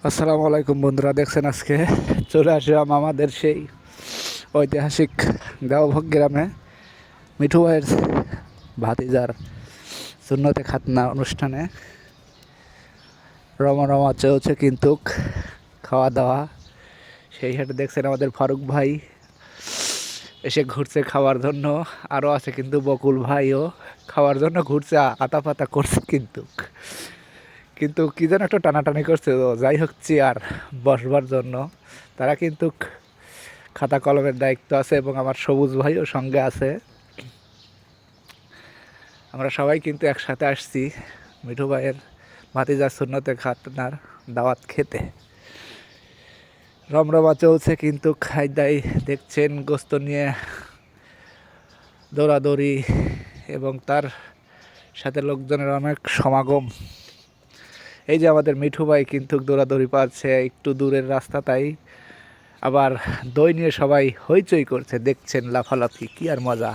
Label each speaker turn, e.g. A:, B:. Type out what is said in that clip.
A: আসসালামু আলাইকুম বন্ধুরা, দেখছেন আজকে চলে আসলাম আমাদের সেই ঐতিহাসিক দেওভোগ গ্রামে মিঠু ভাইয়ের ভাতিজার সুন্নতে খাতনা অনুষ্ঠানে। রমা চলছে কিন্তু খাওয়া দাওয়া। সেই সাথে দেখছেন আমাদের ফারুক ভাই এসে ঘুরছে খাওয়ার জন্য, আরও আছে কিন্তু বকুল ভাইও খাওয়ার জন্য ঘুরছে, আতা পাতা করছে কিন্তু কিন্তু কী যেন একটা টানাটানি করছে। তো যাই হোক, চেয়ার বসবার জন্য তারা কিন্তু খাতা কলমের দায়িত্ব আছে এবং আমার সবুজ ভাইও সঙ্গে আছে। আমরা সবাই কিন্তু একসাথে আসছি মিঠু ভাইয়ের ভাতিজার সুন্নতে খাতনার দাওয়াত খেতে। রমরমা চলছে কিন্তু খাই দেখছেন গোস্ত নিয়ে দৌড়াদৌড়ি এবং তার সাথে লোকজনের অনেক সমাগম। এই যে আমাদের মিঠু ভাই কিন্তু দৌড়াদৌড়ি পাচ্ছে একটু দূরের রাস্তা, তাই আবার দই নিয়ে সবাই হইচই করছে, দেখছেন লাফালাফি, কি আর মজা।